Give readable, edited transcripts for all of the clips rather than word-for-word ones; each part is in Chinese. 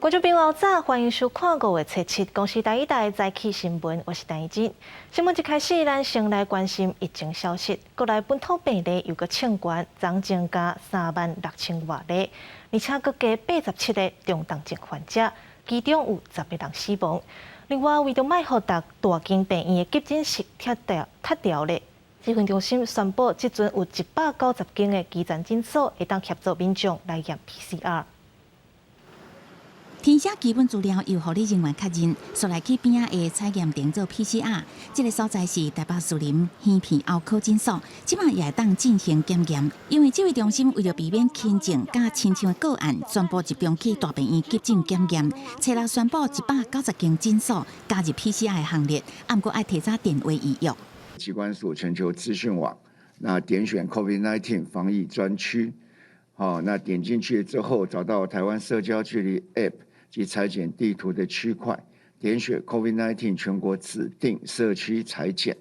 观众朋友早，欢迎收看5月7日公视第一台早起新闻，我是陈怡珍。新闻一开始，咱先来关心疫情消息。国内本土病例又个称悬，总增加36000多例，而且各加87个重症症患者，其中有11人死亡。另外，为着卖互大间病院的急诊室拆掉咧，指挥中心宣布，即阵有190间的基层诊所会当协助民众来验 PCR。 填写基本资料由护理人员确认，所来去边仔的采验定做 PCR。这个所在是台北树林耳鼻喉科诊所，即马也会当进行检验。因为指挥中心为了避免轻症加亲像的个案，宣布集中去大病院急诊检验。初六宣布190间诊所加入 PCR 的行列，不过要提早电话预约。机关署全球资讯网，那点选 COVID-19 防疫专区，好，那点进去之后，找到台湾社交距离 App。 及采检地图的区块，点选 COVID-19 全国指定社区采检，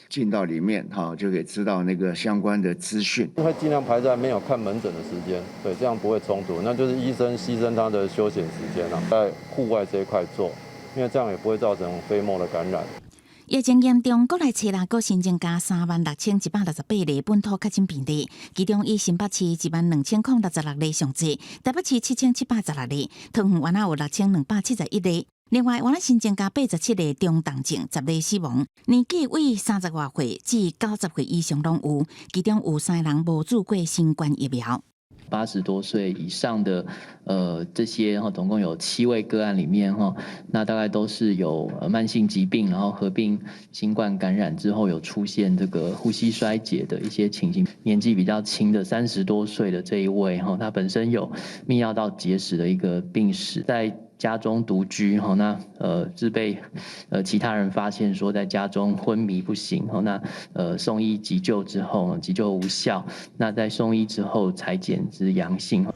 进到里面就可以知道那个相关的资讯。会尽量排在没有看门诊的时间，对，这样不会冲突。那就是医生牺牲他的休闲时间在户外这一块做，因为这样也不会造成飞沫的感染。 疫情严重，国内初六各新增加36168例本土确诊病例，其中以新北市12066例上济，台北市7716例，桃园原有6271例。另外，原新增加87例重症症，10例死亡，年纪为30外岁至90岁以上拢有，其中有3人无注过新冠疫苗。 80多岁以上的这些总共有7位个案里面那大概都是有慢性疾病，然后合并新冠感染之后有出现这个呼吸衰竭的一些情形。年纪比较轻的30多岁的这一位他本身有泌尿道结石的一个病史，在 家中独居是被其他人发现说在家中昏迷不醒那送医急救之后急救无效，那在送医之后采检之阳性。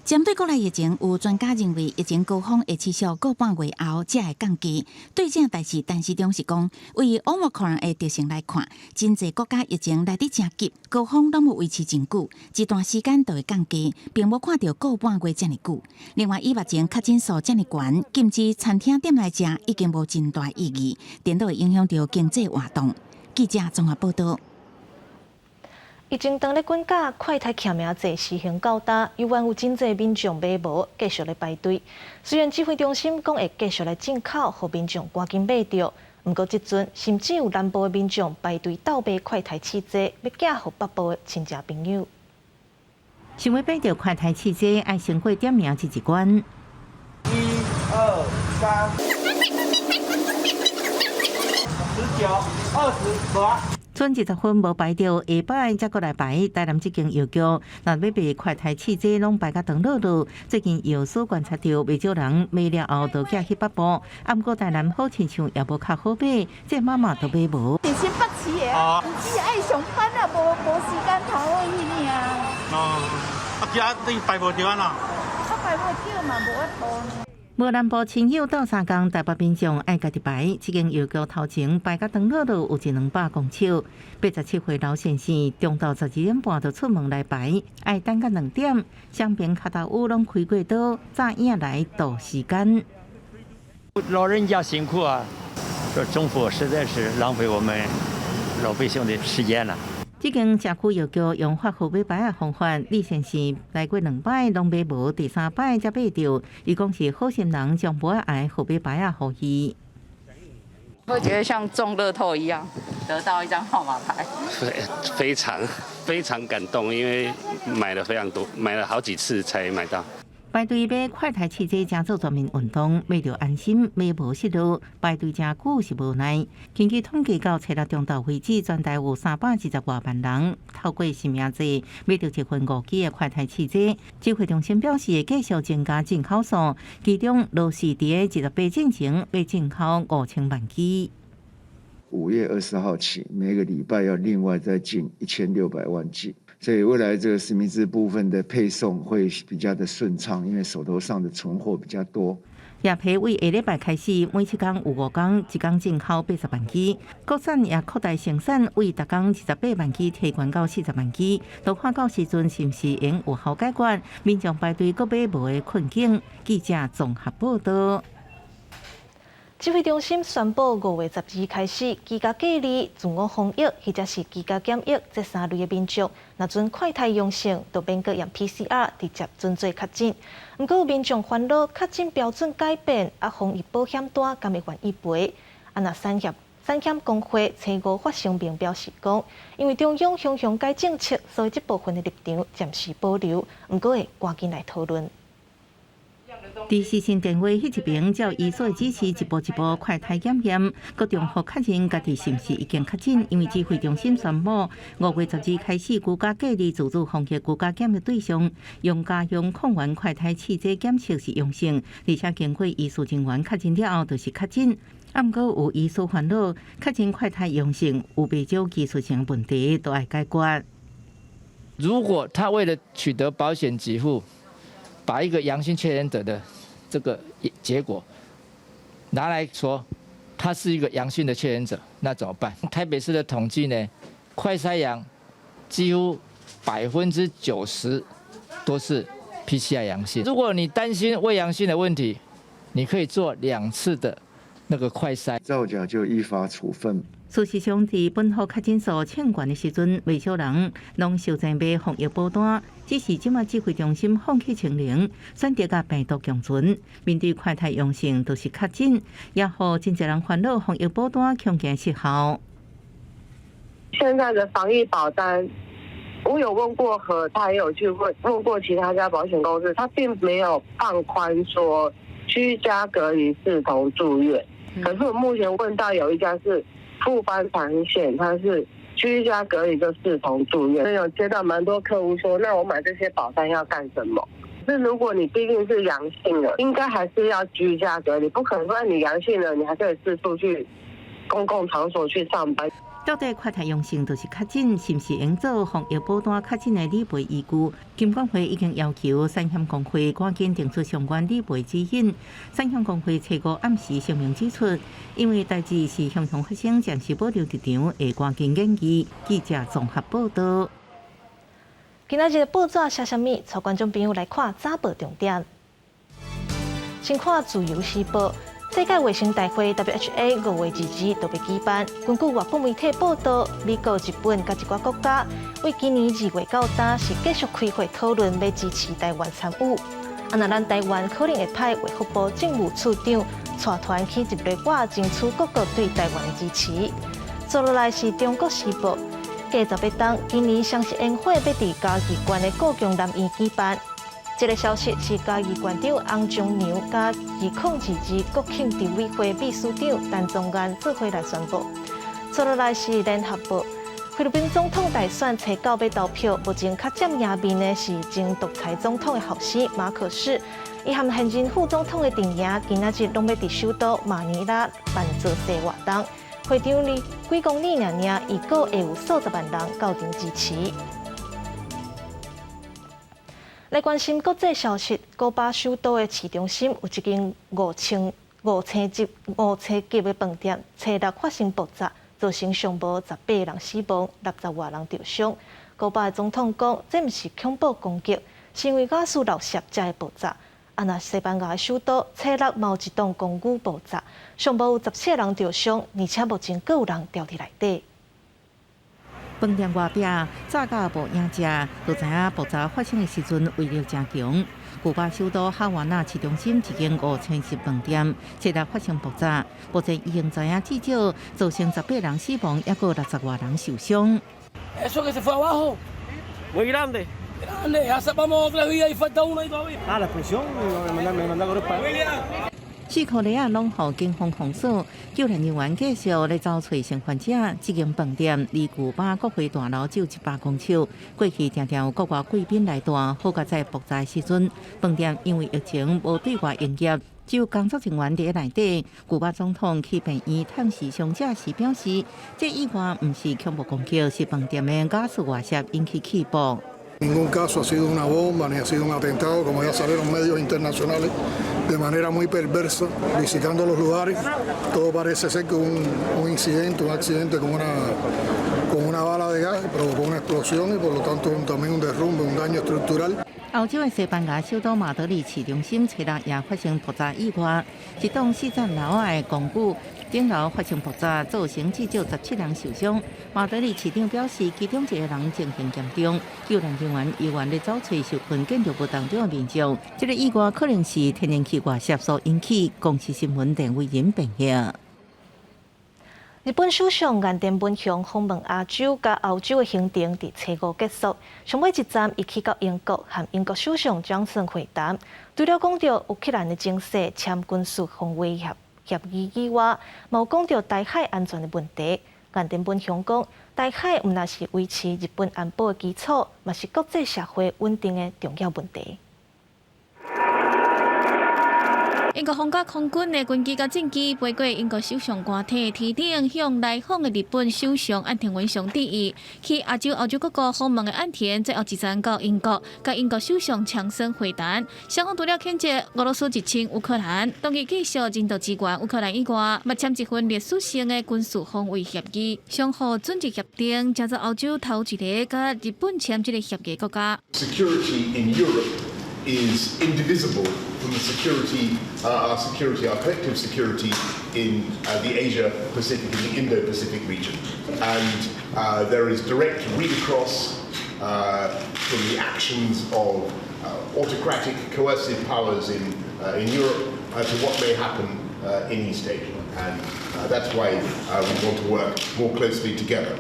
针对国内疫情，有专家认为疫情高峰会持续1半月后才会降低。对这代志，陈市长是讲，为 Omicron 的特性来看，真侪国家疫情来得真急，高峰拢无维持真久，一段时间就会降低，并无看到1半月这么久。另外，以目前确诊数这么悬，禁止餐厅店来食已经无真大意义，颠倒会影响到经济活动。记者综合报道。 疫情当咧滚价，快太欠名济实行较大，依然有真济民众买无，继续咧排队。虽然指挥中心讲会继续来进口，互民众赶紧买着，不过即阵甚至有南部的民众排队倒买快台汽车，要寄互北部的亲戚朋友。想要买着快台汽车，要先过点名这一关。1、2、3、19、20、剩20分无排到，下摆才过来排。台南这间药局，若要买快台汽车，拢排甲长路路。最近药所观察到，未少人买了后就寄去北部。不过台南好亲像也无较好买，这妈妈都买无。是新北市的啊，只爱上班啊，无时间头去尔。今仔你排无着啊啦？排无着嘛，无法度。 无南部亲友到3工，台北民众爱家己排。这间药局头前排甲长路路有100-200公尺。87岁老先生中昼12点半就出门来排，爱等到2点。双边脚头屋拢开过刀，早影来度时间。老人家辛苦啊，这政府实在是浪费我们老百姓的时间了。 这间社区药局用发号买牌的方法，李先生来过2摆拢买无，第3摆才买着。伊讲是好心人将无爱号买牌啊，予伊。会觉得像中乐透一样，得到一张号码牌。非常感动，因为买了非常多，买了好几次才买到。 排队买快台汽车真做全民运动，买着安心，买无失落。排队真久是无奈。根据统计，到初六中昼为止，全台有320多万人透过实名制买着1份5G的快台汽车。指挥中心表示，会继续增加进口数，其中罗氏伫18进前要进口5000万机。5月20号起，每个礼拜要另外再进1600万剂。 所以未来这个实名制部分的配送会比较的顺畅，因为手头上的存货比较多。业批为下礼拜开始，每7天有5天，一天进口80万支，国产也扩大生产，为逐天28万支提悬到40万支。都看到时阵是毋是用有效解决民众排队搁买无的困境？记者综合报道。指挥中心宣布，5月12日开始，居家隔离、自我防疫或者是居家检疫这3类的民众，若准快筛阳性，就免搁验 PCR， 直接准做确诊。不过有民众烦恼确诊标准改变，防疫保险单敢会愿意赔？那产险工会初5发声明表示讲，因为中央向改政策，所以这部分的立场暂时保留，不过会赶紧来讨论。伫视讯电话迄一边，照医所指示，一步一步快筛检验，各中学确认家己是毋是已经确诊。因为指挥中心宣布，5月12日开始，居家隔离自主防疫居家检疫对象，用家用抗原快筛试剂检测是阳性，而且经过医师人员确认了后，就是确诊。不过有医师烦恼，确诊快筛阳性有不少技术性问题，都要解决。如果他为了取得保险给付，把一个阳性确诊者的这个结果拿来说，他是一个阳性的确诊者，那怎么办？台北市的统计呢，快筛阳几乎90%都是 PCR 阳性。如果你担心未阳性的问题，你可以做2次的那个快筛，造假就依法处分。事实上，伫本土确诊数欠悬的时阵，未少人拢受钱买防疫保单。只是即马指挥中心放弃清零，选择甲病毒共存。面对快筛阳性，都是确诊，也互真侪人烦恼防疫保单恐惊失效。现在的防疫保单，我有问过和他也有去问过其他家保险公司，他并没有放宽说居家隔离视同住院。可是我目前问到有一家是富邦产险，它是居家隔离就视同住院。有接到蛮多客户说，那我买这些保单要干什么？是如果你毕竟是阳性了，应该还是要居家隔离，不可能说你阳性了，你还可以四处去公共场所去上班。到底快筛阳性就是确诊，是毋是用做防疫保单确诊的理赔依据？金管会已经要求产险工会赶紧定出相关理赔指引。产险工会初5暗时声明指出，因为代志是常常发生，暂时保留立场，会赶紧研究。记者综合报道。今仔日的报纸写啥物？带观众朋友来看早报重点。先看《自由时报》。世界卫生大会 （WHO） 5月2日就要举办。根据外国媒体报道，美国、日本甲一寡国家为今年2月到今是继续开会讨论要支持台湾参与。那咱台湾可能会派卫福部政务处长带团去日内瓦，争取各国对台湾的支持。接落来是《中国时报》，继续要当今年双十宴会要伫嘉义县的故宫南院举办。这个消息是嘉义县长翁忠良甲2022国庆筹委会秘书长陈宗安做伙来宣布。接落来是《联合报》，菲律宾总统大选初9要投票，目前较占赢面的是前独裁总统的后生马可仕，伊和现任副总统的阵营今仔日拢要伫首都马尼拉办造势活动，会场里几公里尔，预估会有数十万人到场支持。来关心国际消息，古巴首都的市中心有一间5星级的饭店，初6发生爆炸，造成上无18人死亡，60外人受伤。古巴的总统讲，这毋是恐怖攻击，是因为瓦斯漏泄才会爆炸。那西班牙的首都初6嘛有一栋公寓爆炸，上无有17人受伤，而且目前阁有人掉伫内底。饭店外壁早到无影食，就知影爆炸发生的时阵威力真强。古巴首都哈瓦那市中心一间5星级饭店，初6发生爆炸，目前已经知影至少造成18人死亡，也有60外人受伤。Eso que se fue abajo, muy grande, grande. Ya sepamos que la vida y falta uno ahí todavía. Ah, la explosión, me mandaron para allá. 4颗雷啊，拢互警方封锁，救援人员继续来找找生还者。这间饭店离古巴国会大楼只有100公尺，过去常常有国外贵宾来住，好在在爆炸时阵，饭店因为疫情无对外营业，只有工作人员伫内底。古巴总统去病院探视伤者时表示，这意外毋是恐怖攻击，是饭店的瓦斯外泄引起起爆。Ningún caso ha sido una bomba ni ha sido un atentado, como ya salieron medios internacionales de manera muy perversa, visitando los lugares. Todo parece ser que un incidente, un accidente con una bala de gas provocó una explosión y por lo tanto también un derrumbe, un daño estructural. 澳洲的西班牙首都马德里市中心初日也发生爆炸意外，一栋4层楼的公寓顶楼发生爆炸，造成至少17人受伤。马德里市长表示，其中1个人情形严重，救援人员依然在找找受困建筑物当中的民众。这个意外可能是天然气外泄所引起。公司新闻电为人评价。 日本首相岸田文雄访问亚洲甲欧洲的行程伫初5结束，上尾一站伊去到英国，和英国首相强森会谈。除了讲到乌克兰的情势、签军事防卫协议以外，嘛有讲到台海安全的问题。岸田文雄讲，台海毋但是维持日本安保的基础，嘛是国际社会稳定的重要问题。 英国皇家空军的军机甲战机飞过英国首相官邸天顶，向来访的日本首相岸田文雄致意。去亚洲、欧洲各国访问的岸田，最后一站到英国，甲英国首相强森会谈。双方除了谴责俄罗斯入侵乌克兰，同意继续人道支援乌克兰以外，嘛签一份历史性的军事防卫协议，相互准入协定，加做欧洲头一个甲日本签这个协议国家。 Security in Europe is indivisible from the security, our collective security in the Asia Pacific, in the Indo-Pacific region. And there is direct read across from the actions of autocratic, coercive powers in Europe to what may happen in East Asia. And that's why we want to work more closely together.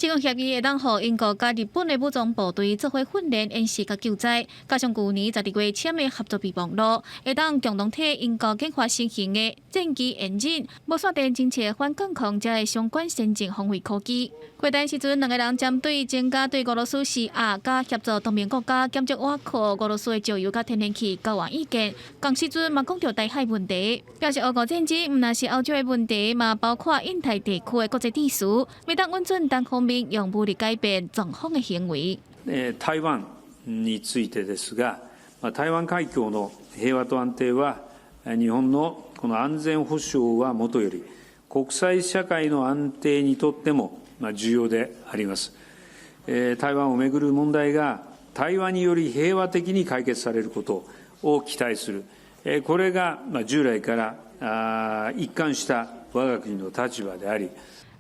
这项协议会当互英国甲日本的武装部队做伙训练、演习甲救灾，加上去年12月签的合作备忘录，会当共同体英国研发新型的战机引擎，无线电侦测反监控这的相关先进防卫科技。会谈时阵，两个人针对增加对俄罗斯施压，甲协助同盟国家减少倚靠俄罗斯的石油甲天然气交换意见。同时阵嘛讲到台海问题，表示俄乌战争毋但是欧洲的问题，嘛包括印太地区的国际秩序，未当稳准单方面。 用武力改变中方的行为。台湾についてですが、台湾海峡の平和と安定は日本のこの安全保障はもとより国際社会の安定にとっても重要であります。台湾をめぐる問題が対話により平和的に解決されることを期待する。これが従来から一貫した我が国の立場であり。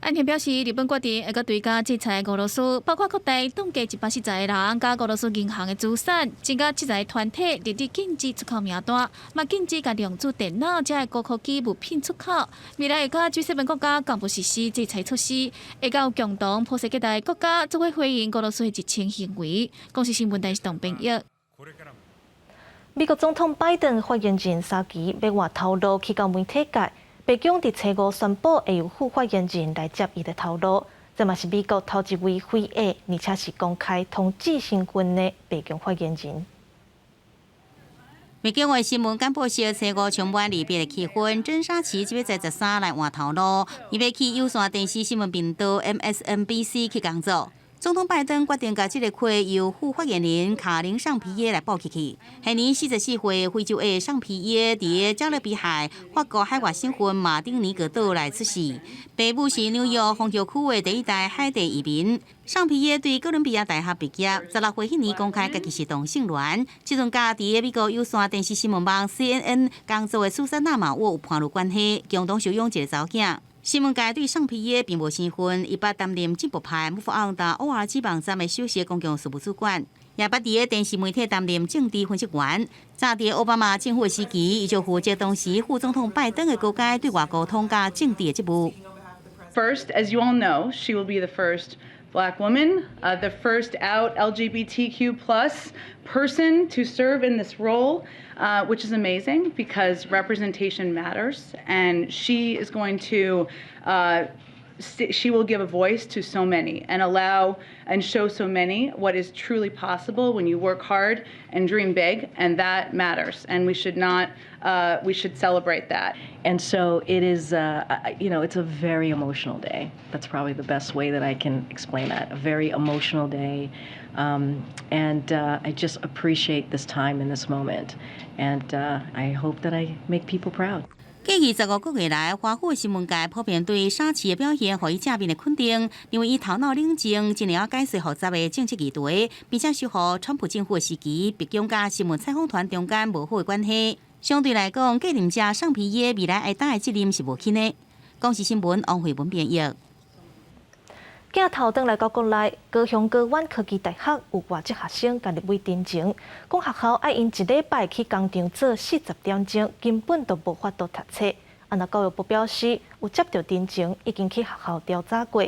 岸田表示，日本决定会对加制裁俄罗斯，包括扩大冻结140个人加俄罗斯银行的资产，增加制裁团体列入禁止出口名单，嘛禁止甲量子电脑这高科技物品出口。未来会甲 G7 国家公布实施制裁措施，会甲共同普世各大国家做伙回应俄罗斯的入侵行为。公司新闻台是董平玉。美国总统拜登发言人沙奇要外头路去到媒体界。 白宫伫初5宣布会由副发言人来接伊的头路，这嘛是美国头一位非裔，而且是公开通知身份的白宫发言人。美国的新闻简报社初5充满离别的气氛，郑沙奇即要在13来换头路，伊要去有线电视新闻频道 MSNBC 去工作。 总统拜登决定把这个会由副发言人卡琳尚皮耶来报起。现年44岁非洲的尚皮耶，伫加勒比海法国海外省份马丁尼格岛来出世。爸母是纽约红桥区的第一代海地移民。尚皮耶对哥伦比亚大学毕业，16岁迄年公开家己是同性恋。即阵甲伫美国有线电视新闻网 CNN 工作的苏珊娜马沃有伴侣关系，共同收养一个查某囝。 新闻界对尚皮耶并无生分，伊捌担任进步派穆弗昂达偶尔基网站的首席公共事务主管，也捌伫电视媒体担任政治分析员。早伫奥巴马政府的时期，伊就负责当时副总统拜登的高阶对外沟通甲政治的职务。First, as you all know, she will be the first Black woman, the first out LGBTQ+ person to serve in this role, which is amazing because representation matters, and she is going to she will give a voice to so many and allow and show so many what is truly possible when you work hard and dream big, and that matters. And we should not, we should celebrate that. And so it is, it's a very emotional day. That's probably the best way that I can explain that. A very emotional day. And I just appreciate this time and this moment. And I hope that I make people proud. 过去15个月来，华府新闻界普遍对沙奇的表现予以正面的肯定，因为伊头脑冷静，尽量解释复杂的政治议题，并且修复川普政府的时期白宫甲新闻采访团中间无好的关系。相对来讲，继任者尚皮耶未来挨打的责任是无轻的。公视新闻王慧文编译。镜头转来到国内，高雄高苑科技大学有外籍学生家入位陈情，讲学校爱因一礼拜去工厂做40点钟，根本都无法度读册。那教育部表示，有接到陈情，已经去学校调查过，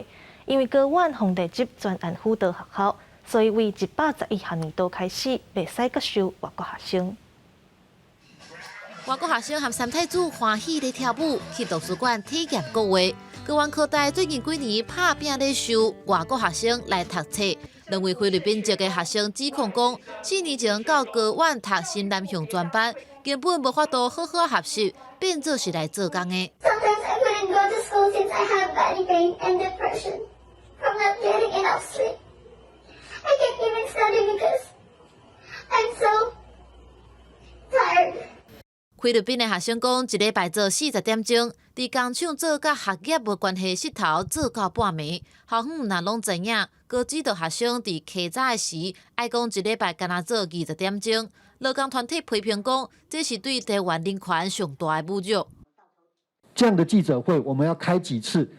因为高苑防地级专案辅导学校，所以为111学年度开始，袂使接收外国学生。外国学生和三太子欢喜地跳舞，去图书馆体验国画。高苑科大最近几年拍拼咧收外国学生来读册，两位菲律宾籍的学生指控讲，4年前到高苑读新南向专班，根本无法度好好学习，变做是来做工的。Sometimes I couldn't go to school since I have migraine and depression from not getting enough sleep. I can't even study because I'm so tired. 菲律宾的学生讲，一礼拜做40点钟，伫工厂做甲学业无关系的佚头做到半暝。校方若拢知影，高指导学生伫起早的时，爱讲一礼拜干那做20点钟。劳工团体批评讲，这是对台湾人权上大的侮辱。这样的记者会，我们要开几次，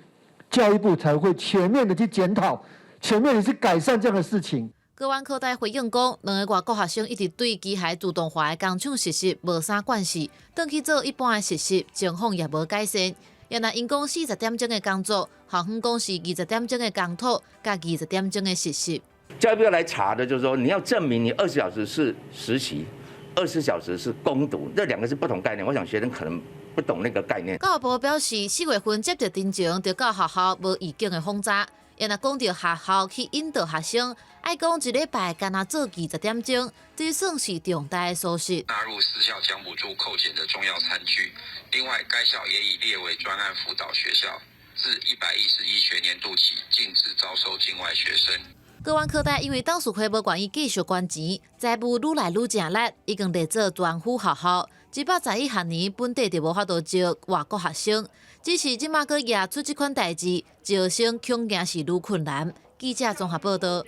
教育部才会全面的去检讨，全面的去改善这样的事情。高苑科大回应讲，两个外国学生一直对机械自动化的工厂实习无啥关系，转去做一般的实习，情况也无改善。原来因讲40点钟的工作，校方讲是20点钟的工作，加20点钟的实习。教育部要来查的，就是说你要证明你20小时是实习，20小时是攻读，这两个是不同概念。我想学生可能不懂那个概念。教育部表示，4月份接到陈情，就到学校无预警的轰炸。也若讲到学校去引导学生，爱讲一礼拜干那做20点钟，这算是重大的疏失。纳入私校奖补助扣减的重要餐具，另外该校也已列为专案辅导学校，自111学年度起禁止招收境外学生。高苑科大因为董事会无愿意继续捐钱，财务愈来愈正力，已经列做专辅学校。111学年本地就无法度招外国学生，只是即马阁惹出这款代志，招生恐惊是愈困难。记者综合报道。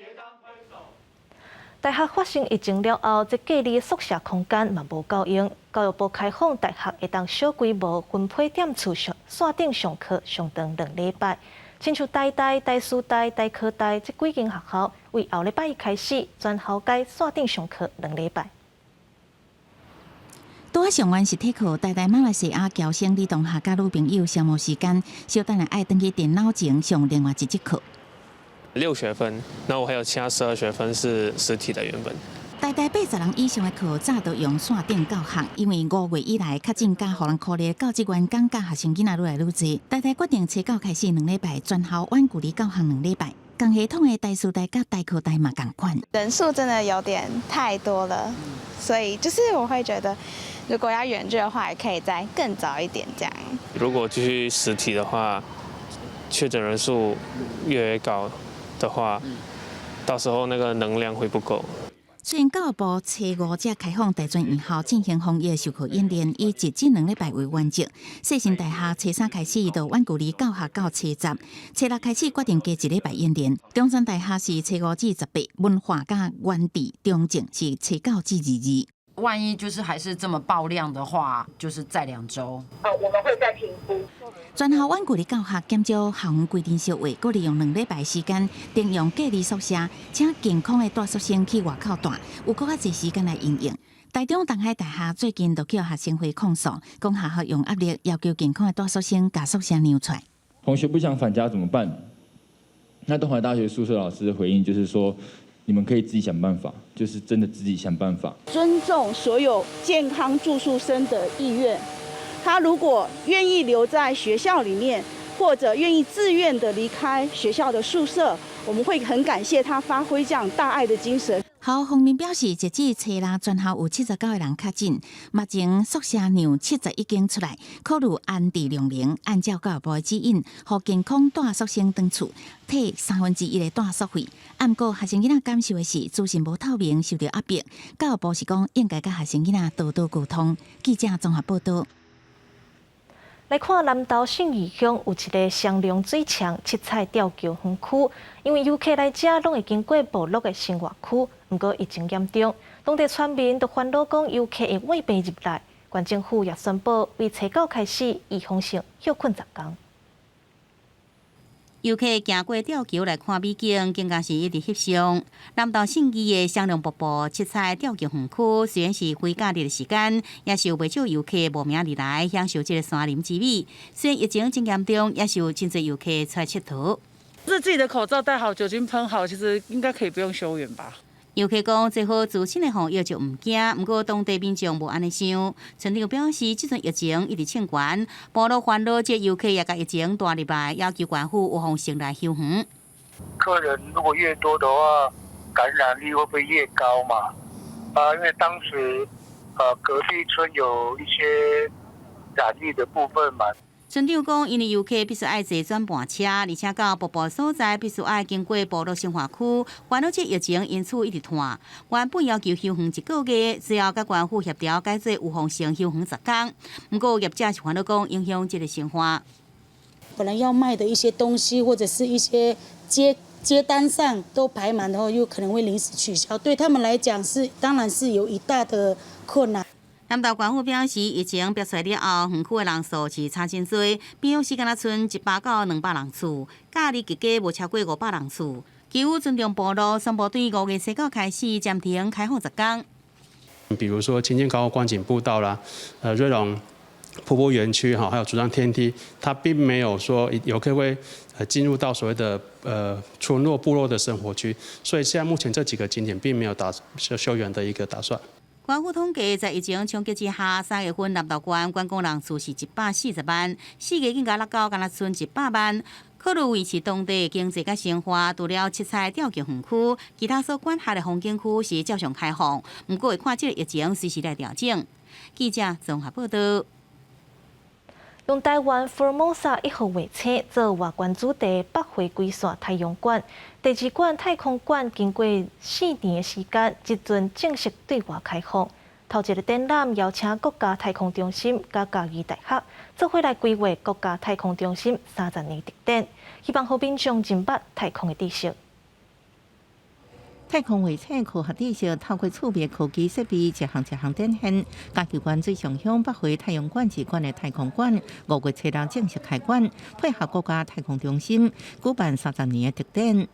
大学发生疫情了后，这隔离宿舍空间嘛无够用。教育部开放大学会当小规模分配点厝线顶上课上长2礼拜。亲像台大、台师大、台科大这几间学校，为后礼拜一开始全校改线顶上课2礼拜。拄啊上完实体课，台马来西亚侨生儿童下甲女朋友消磨时间，小等下爱登去电脑前上另外一节课。6学分，然后我还有其他12学分是实体的原本。台80人以上的课早都用线顶教学，因为5月以来确诊加互人可怜教职员降价学生囡仔愈来愈多。台决定初教开始2礼拜，全校远距离教学2礼拜。同系统的台师大甲台科大嘛同款。人数真的有点太多了，所以就是我会觉得，如果要远距的话，也可以再更早一点这样。如果继续实体的话，确诊人数越高的话，到时候那个能量会不够。虽然教育部初5才开放大专院校进行防疫授课演练，以1至2礼拜为原则。世新大学初3开始就远距离教学到初10，初6开始决定加1礼拜演练。中山大学是初5至18，文化甲原地中正是初9至22。万一就是还是这么爆量的话，就是再2周。我们会再评估。全校远距离教学减少校园规定小话，佫利用2礼拜时间，定用隔离宿舍，请健康的大学生去外口住，有佫较侪时间来应用。台中东海大学最近就叫学生会控诉，讲学校用压力要求健康的大学生把宿舍让出来。同学不想返家怎么办？那东海大学宿舍老师的回应就是说，你们可以自己想办法，就是真的自己想办法。尊重所有健康住宿生的意愿。他如果愿意留在学校里面，或者愿意自愿的离开学校的宿舍，我们会很感谢他发挥这样大爱的精神。校方面表示，截至初六，全校有79个人确诊，目前宿舍量70已经出来，考虑安置量能，按照教育部的指引，予健康带宿生回厝，退1/3的带宿费。不过，学生囡仔感受的是资讯无透明，受到压迫。教育部是讲应该甲学生囡仔多多沟通。记者综合报道。来看南投信义乡有一个双龙水墙七彩钓桥园区，因为游客来遮拢会经过部落的生活区，不过疫情严重，当地村民都烦恼讲游客会违背入来。县政府也宣布，为初9开始预防性休困10天。游客行过吊桥来看美景，更加是一直翕相。南投信义的双龙瀑布七彩吊桥园区，虽然是非假日的时间，也是有不少游客慕名而来享受这个山林之美。虽然疫情真严重，也是有真侪游客出来佚佗。自己的口罩戴好，酒精喷好，其实应该可以不用休园吧。游客讲，最好自身的防疫就唔惊，不过当地民众无安尼想。村长表示，这阵疫情一直清悬，部落烦恼这游客也甲疫情带入来，要求县府有方性来休园。客人如果越多的话，感染率会不会越高嘛？因为当时隔壁村有一些染疫的部分嘛。村长讲，因为游客必须爱坐转盘车，而且到瀑布所在必须爱经过部落生活区，烦恼这疫情因此一直拖。原本要求休园1个月，只要甲县府协调改做有风性休园10天。不过业者是烦恼讲影响这个生活。本来要卖的一些东西，或者是一些接单上都排满的话，又可能会临时取消，对他们来讲当然是有一大的困难。南投县府表示，疫情爆出了后，园区的人数是差真多，平常时敢若剩100到200人次，假日加加无超过500人次。其余尊重部落宣布，对5月初9开始暂停开放10天。比如说清境高观景步道啦，瑞隆瀑布园区哈，还有竹杖天梯，它并没有说游客会进入到所谓的村落部落的生活区，所以现在目前这几个景点并没有休园的一个打算。县府统计，在疫情冲击之下，3月份南投县观光人次是140万，4月更加落到敢若剩100万。考虑维持当地经济甲生活，除了七彩吊桥园区，其他所管辖的风景区是照常开放。不过，会看这个疫情随时来调整。记者综合报道。用台湾 Formosa 1号卫星做外观主题北回归线太阳馆，第2馆太空馆经过4年的时间，即阵正式对外开放。头一个展览邀请国家太空中心甲嘉义大学做伙来规划国家太空中心30年特展，希望互民众认捌太空的知识。太空卫星科学知识透过趣味科技设备一项展现。嘉义县最上向北回太阳馆2馆的太空馆，5月初6正式开馆，配合国家太空中心举办30年的特展。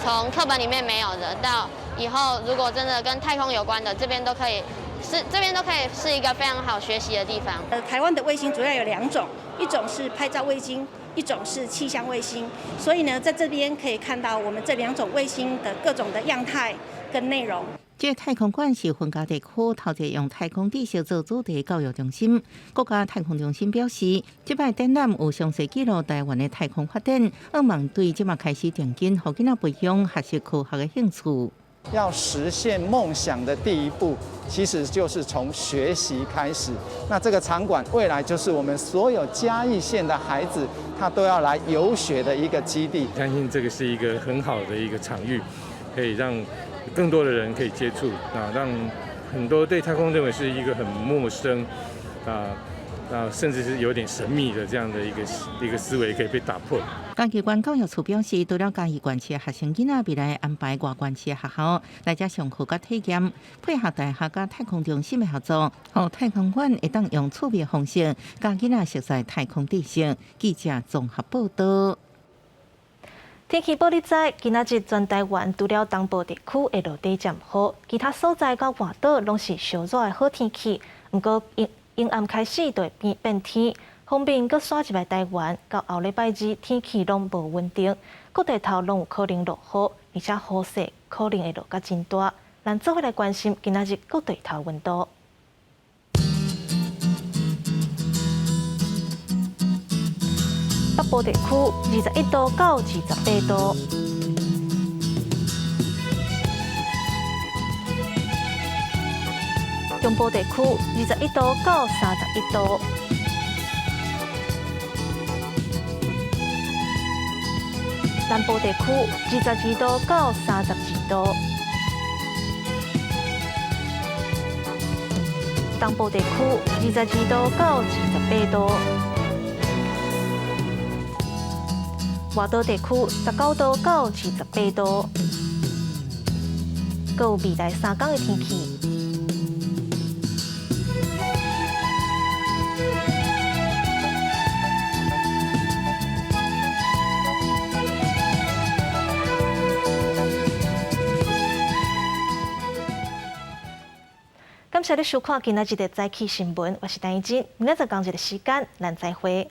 从课本里面没有的，到以后如果真的跟太空有关的，这边都可以是一个非常好学习的地方。台湾的卫星主要有2种，一种是拍照卫星，一种是气象卫星。所以呢，在这边可以看到我们这2种卫星的各种的样态跟内容。这太空馆是分家地区头一用太空知识做主题教育中心。国家太空中心表示，这摆展览有详细记录台湾的太空发展，希望对这摆开始定紧，让囡仔培养学习科学的兴趣。要实现梦想的第一步，其实就是从学习开始。那这个场馆未来就是我们所有嘉义县的孩子，他都要来游学的一个基地。相信这个是一个很好的一个场域，可以让更多的人可以接触让很多对太空认为是一个很陌生甚至是有点神秘的这样的一个思维可以被打破。嘉义县教育处表示，除了嘉义县市的学生囡仔未来安排外县市的学校来这上课甲体验，配合大学甲太空中心的合作，让太空馆会当用趣味的方式，教囡仔熟悉太空知识。记者综合报道。天气报你知，今仔日全台湾除了东部地区会落地渐好，其他所在到外岛拢是稍热的好天气。不过阴暗开始就会变天，方面阁刷入来台湾，到后礼拜2天气拢无稳定，各地头拢有可能落雨，而且雨势可能会落甲真大。咱做伙来关心今仔日各地头温度。北部地区21度到28度。中部地区21度到31度。南部地区22度到32度。东部地区22度到28度。外岛地区19度到28度。还有未来3天的天气。感谢你收看今仔日的早起新闻，我是陈怡珍，明仔载同一个时间，咱再会。